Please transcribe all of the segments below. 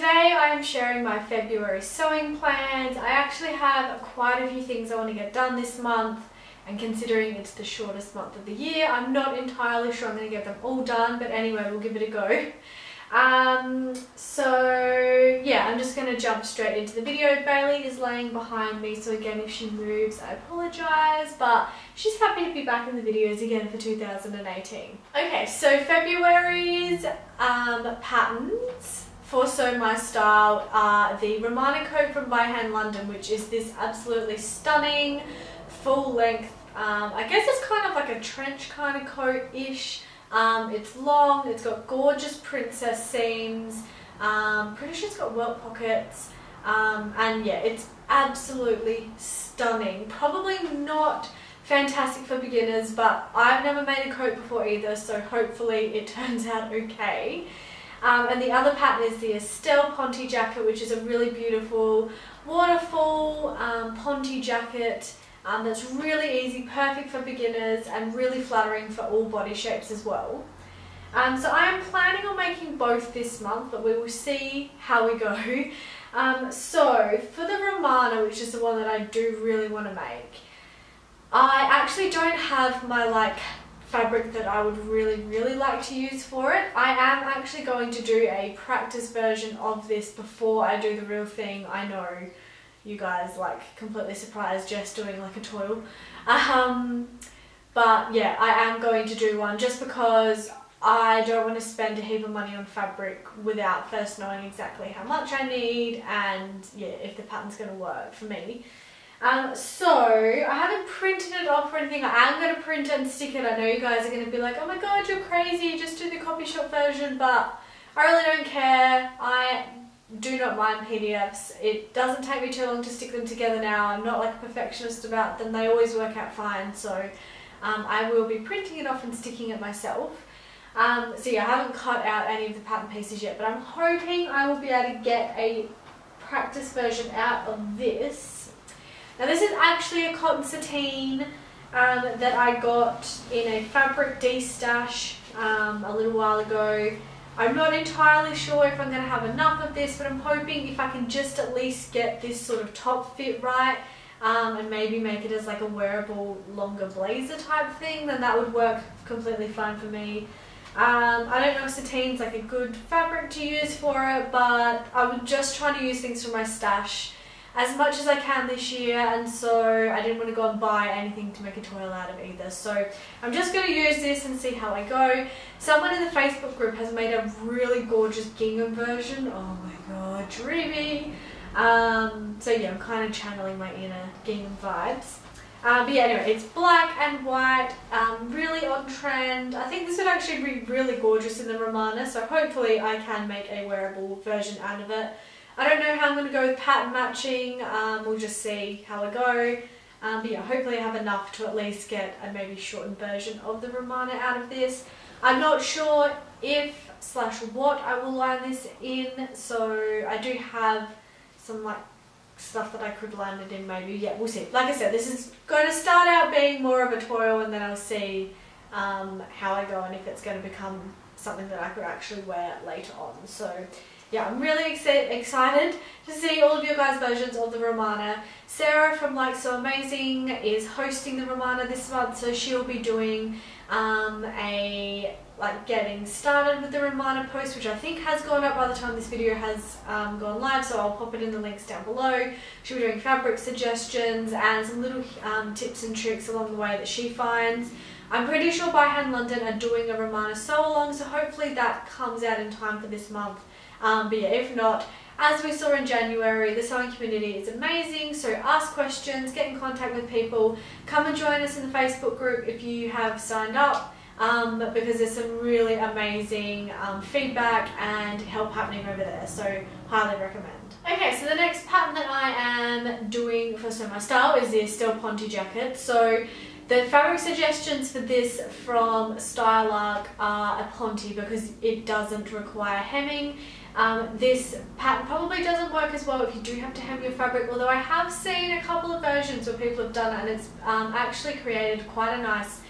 today I am sharing my February sewing plans. I actually have quite a few things I want to get done this month, and considering it's the shortest month of the year, I'm not entirely sure I'm going to get them all done, but anyway, we'll give it a go. So yeah, I'm just going to jump straight into the video. Bailey is laying behind me, so again, if she moves, I apologise, but she's happy to be back in the videos again for 2018. Okay, so February's patterns for Sew My Style are the Romana coat from By Hand London, which is this absolutely stunning full length, I guess it's kind of like a trench kind of coat-ish. It's long, it's got gorgeous princess seams, pretty sure it's got welt pockets, and yeah, it's absolutely stunning. Probably not fantastic for beginners, but I've never made a coat before either, so hopefully it turns out okay. And the other pattern is the Estelle Ponte jacket, which is a really beautiful waterfall Ponte jacket. That's really easy, perfect for beginners, and really flattering for all body shapes as well. So I am planning on making both this month, but we will see how we go. So for the Romana, which is the one that I do really want to make, I actually don't have my fabric that I would really like to use for it. I am actually going to do a practice version of this before I do the real thing. I know you guys completely surprised Jess doing a toil. But yeah, I am going to do one just because I don't want to spend a heap of money on fabric without first knowing exactly how much I need and yeah, if the pattern's going to work for me. So I haven't printed it off or anything. I am going to print and stick it. I know you guys are going to be like, oh my god, you're crazy, just do the copy shop version, but I really don't care. I do not mind PDFs. It doesn't take me too long to stick them together now. I'm not a perfectionist about them. They always work out fine, so I will be printing it off and sticking it myself. So yeah, I haven't cut out any of the pattern pieces yet, but I'm hoping I will be able to get a practice version out of this. Now this is actually a cotton sateen that I got in a fabric de-stash a little while ago. I'm not entirely sure if I'm going to have enough of this, but I'm hoping if I can just at least get this sort of top fit right and maybe make it as a wearable longer blazer type thing, then that would work completely fine for me. I don't know if sateen's a good fabric to use for it, but I was just trying to use things from my stash as much as I can this year, and so I didn't want to go and buy anything to make a toil out of either. So I'm just going to use this and see how I go. Someone in the Facebook group has made a really gorgeous gingham version. Oh my god, dreamy. So yeah, I'm kind of channeling my inner gingham vibes. But yeah, anyway, it's black and white, really on trend. I think this would actually be really gorgeous in the Romana, so hopefully I can make a wearable version out of it. I don't know how I'm going to go with pattern matching, we'll just see how I go. But yeah, hopefully I have enough to at least get a maybe shortened version of the Romana out of this. I'm not sure if / what I will line this in, so I do have some stuff that I could line it in maybe. Yeah, we'll see. Like I said, this is going to start out being more of a toil, and then I'll see how I go and if it's going to become something that I could actually wear later on. So yeah, I'm really excited to see all of your guys' versions of the Romana. Sarah from So Amazing is hosting the Romana this month, so she'll be doing a getting started with the Romana post, which I think has gone up by the time this video has gone live, so I'll pop it in the links down below. She'll be doing fabric suggestions and some little tips and tricks along the way that she finds. I'm pretty sure By Hand London are doing a Romana sew along, so hopefully that comes out in time for this month. But yeah, if not, as we saw in January, the sewing community is amazing, so ask questions, get in contact with people, come and join us in the Facebook group if you have signed up, because there's some really amazing feedback and help happening over there, so highly recommend. Okay, so the next pattern that I am doing for Sew My Style is the Estelle Ponte jacket. So the fabric suggestions for this from Style Arc are a Ponte because it doesn't require hemming. This pattern probably doesn't work as well if you do have to hem your fabric, although I have seen a couple of versions where people have done it, and it's actually created quite a nice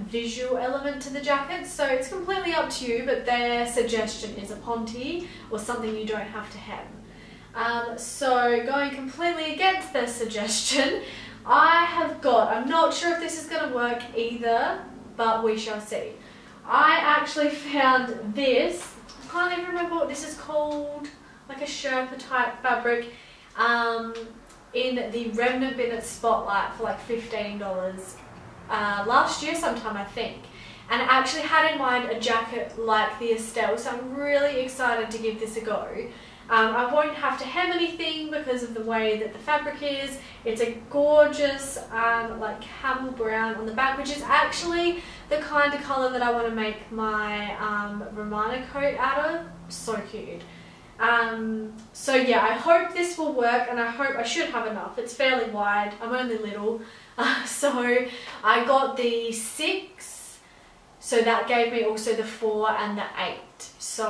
visual element to the jacket, so it's completely up to you, but their suggestion is a Ponte or something you don't have to hem. So going completely against their suggestion, I have got, I'm not sure if this is going to work either, but we shall see. I actually found this, I can't even remember what this is called, like a Sherpa type fabric, in the Remnant Bin at Spotlight for like $15 last year sometime, I think. And I actually had in mind a jacket like the Estelle, so I'm really excited to give this a go. I won't have to hem anything because of the way that the fabric is. It's a gorgeous like camel brown on the back, which is actually the kind of colour that I want to make my Romana coat out of. So cute. So yeah, I hope this will work, and I hope I should have enough. It's fairly wide, I'm only little. So I got the 6, so that gave me also the 4 and the 8. So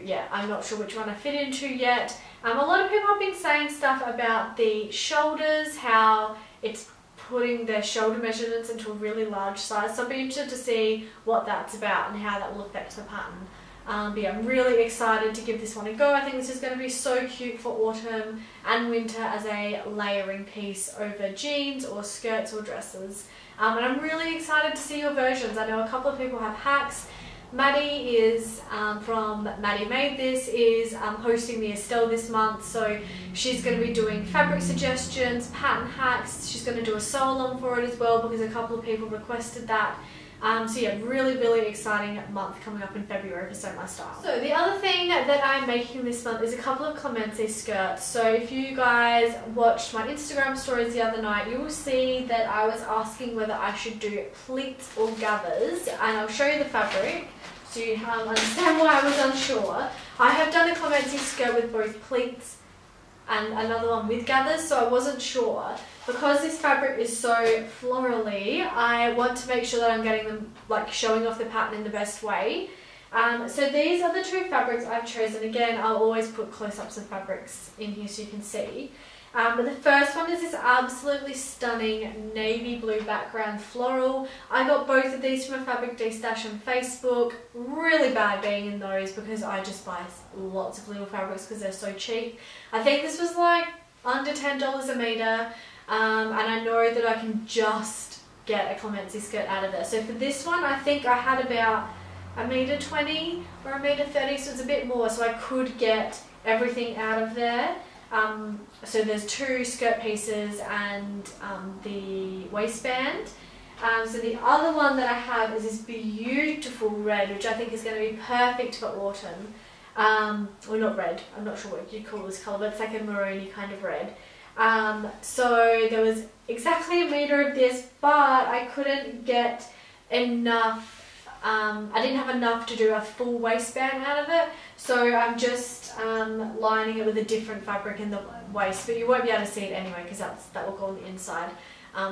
yeah, I'm not sure which one I fit into yet. A lot of people have been saying stuff about the shoulders, how it's putting their shoulder measurements into a really large size. So I'll be interested to see what that's about and how that will affect the pattern. But yeah, I'm really excited to give this one a go. I think this is going to be so cute for autumn and winter as a layering piece over jeans or skirts or dresses. And I'm really excited to see your versions. I know a couple of people have hacks. Maddie is from Maddie Made This is hosting the Estelle this month, so she's going to be doing fabric suggestions, pattern hacks. She's going to do a sew along for it as well because a couple of people requested that. So yeah, really exciting month coming up in February for Sew My Style. So the other thing that I'm making this month is a couple of Clemente skirts. So if you guys watched my Instagram stories the other night, you will see that I was asking whether I should do pleats or gathers, and I'll show you the fabric so you understand why I was unsure. I have done a Clemente skirt with both pleats and another one with gathers, so I wasn't sure. Because this fabric is so florally, I want to make sure that I'm getting them, like, showing off the pattern in the best way. So these are the two fabrics I've chosen. Again, I'll always put close-ups of fabrics in here so you can see. But the first one is this absolutely stunning navy blue background floral. I got both of these from a Fabric D stash on Facebook. Really bad being in those because I just buy lots of little fabrics because they're so cheap. I think this was like under $10 a metre. And I know that I can just get a Clemente skirt out of there. So for this one, I think I had about $1.20 or $1.30, so it's a bit more, so I could get everything out of there. So there's 2 skirt pieces and the waistband. So the other one that I have is this beautiful red, which I think is going to be perfect for autumn. Well, not red, I'm not sure what you'd call this colour, but it's like a maroony kind of red. So there was exactly $1 metre of this, but I couldn't get enough, I didn't have enough to do a full waistband out of it, so I'm just lining it with a different fabric in the waist, but you won't be able to see it anyway because that will go on the inside,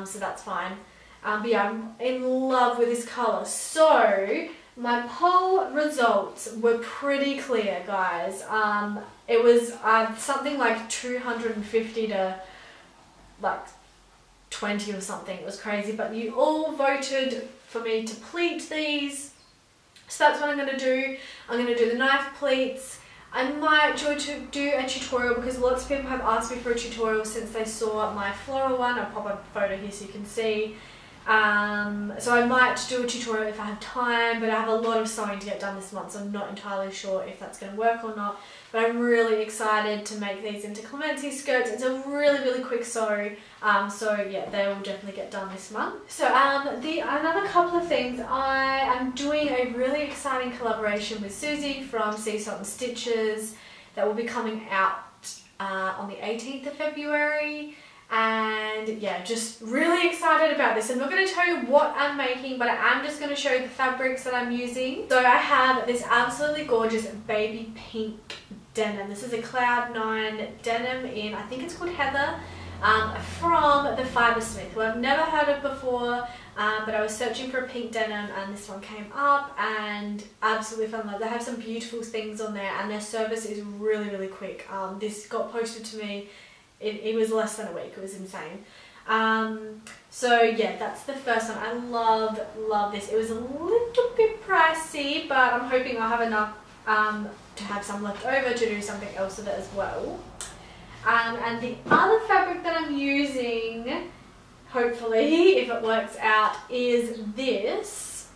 so that's fine. But yeah, I'm in love with this colour. So my poll results were pretty clear, guys. It was something like 250 to like 20 or something. It was crazy, but you all voted for me to pleat these. So that's what I'm going to do. I'm going to do the knife pleats. I might do a tutorial because lots of people have asked me for a tutorial since they saw my floral one. I'll pop a photo here so you can see. So I might do a tutorial if I have time, but I have a lot of sewing to get done this month, so I'm not entirely sure if that's going to work or not. But I'm really excited to make these into Clemente skirts. It's a really quick sew, so yeah, they will definitely get done this month. So another couple of things, I am doing a really exciting collaboration with Susie from Sea Salt and Stitches that will be coming out on the 18th of February. And yeah, just really excited about this. I'm not going to tell you what I'm making, but I am just going to show you the fabrics that I'm using. So I have this absolutely gorgeous baby pink denim. This is a Cloud 9 denim in, I think it's called Heather, from the Fibersmith, who I've never heard of before, but I was searching for a pink denim and this one came up and absolutely fell in love. They have some beautiful things on there and their service is really quick. This got posted to me. It was less than a week, it was insane. So yeah, that's the first one. I love this. It was a little bit pricey, but I'm hoping I'll have enough to have some left over to do something else with it as well. And the other fabric that I'm using, hopefully, if it works out, is this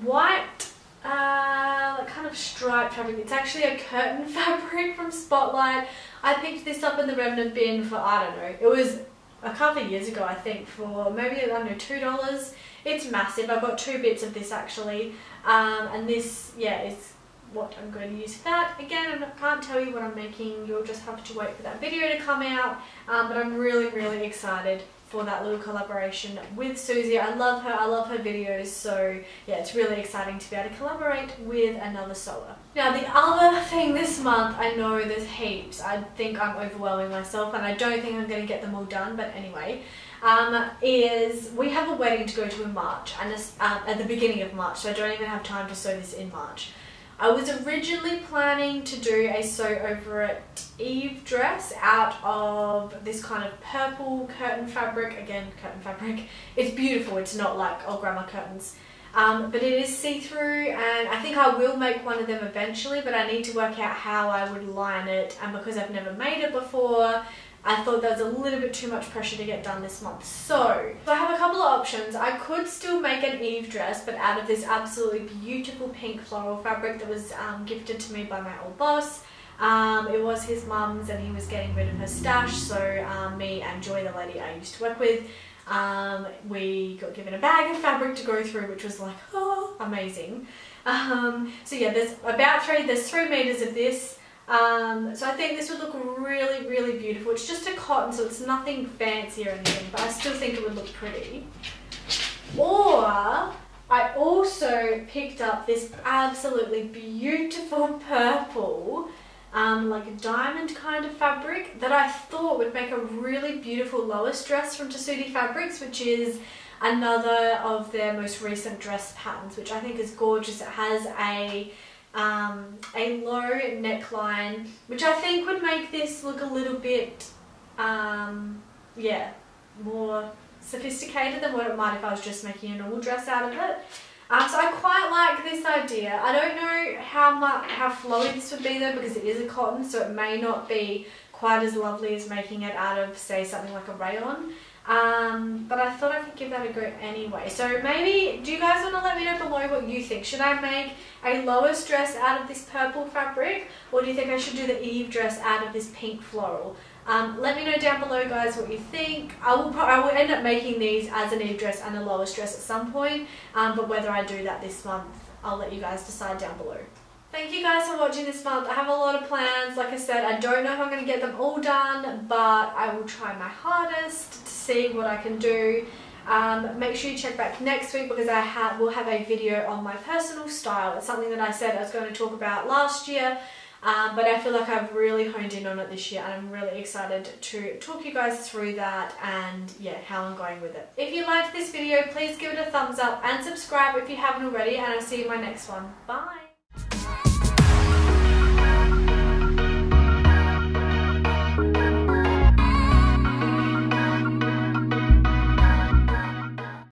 white kind of striped fabric. It's actually a curtain fabric from Spotlight. I picked this up in the remnant bin for, I don't know, it was a couple of years ago, I think, for maybe, I don't know, $2. It's massive. I've got 2 bits of this actually, and this, yeah, is what I'm going to use for that. Again, I can't tell you what I'm making. You'll just have to wait for that video to come out, but I'm really excited for that little collaboration with Susie. I love her videos, so yeah, it's really exciting to be able to collaborate with another sewer. Now the other thing this month, I know there's heaps, I think I'm overwhelming myself and I don't think I'm going to get them all done, but anyway, is we have a wedding to go to in March, and at the beginning of March, so I don't even have time to sew this in March. I was originally planning to do a sew over it Eve dress out of this kind of purple curtain fabric. Again, curtain fabric. It's beautiful. It's not like old grandma curtains. But it is see-through, and I think I will make one of them eventually, but I need to work out how I would line it, and because I've never made it before, I thought there was a little bit too much pressure to get done this month. So I have a couple of options. I could still make an Eve dress, but out of this absolutely beautiful pink floral fabric that was gifted to me by my old boss. It was his mum's and he was getting rid of her stash, so me and Joy, the lady I used to work with, we got given a bag of fabric to go through, which was like, oh, amazing. So yeah, there's 3 meters of this. So I think this would look really beautiful. It's just a cotton, so it's nothing fancy or anything, but I still think it would look pretty. Or I also picked up this absolutely beautiful purple, like a diamond kind of fabric that I thought would make a really beautiful Lois dress from Tessuti Fabrics, which is another of their most recent dress patterns, which I think is gorgeous. It has a low neckline, which I think would make this look a little bit, yeah, more sophisticated than what it might if I was just making a normal dress out of it. So I quite like this idea. I don't know how flowy this would be though, because it is a cotton, so it may not be quite as lovely as making it out of, say, something like a rayon. But I thought I could give that a go anyway. So maybe, do you guys want to let me know below what you think? Should I make a Lois dress out of this purple fabric, or do you think I should do the Eve dress out of this pink floral? Let me know down below, guys, what you think. I will end up making these as an Eve dress and a Lois dress at some point, but whether I do that this month, I'll let you guys decide down below. Thank you guys for watching this month. I have a lot of plans. Like I said, I don't know if I'm going to get them all done, but I will try my hardest to see what I can do. Make sure you check back next week, because I will have a video on my personal style. It's something that I said I was going to talk about last year, but I feel like I've really honed in on it this year, and I'm really excited to talk you guys through that and yeah, how I'm going with it. If you liked this video, please give it a thumbs up and subscribe if you haven't already, and I'll see you in my next one. Bye!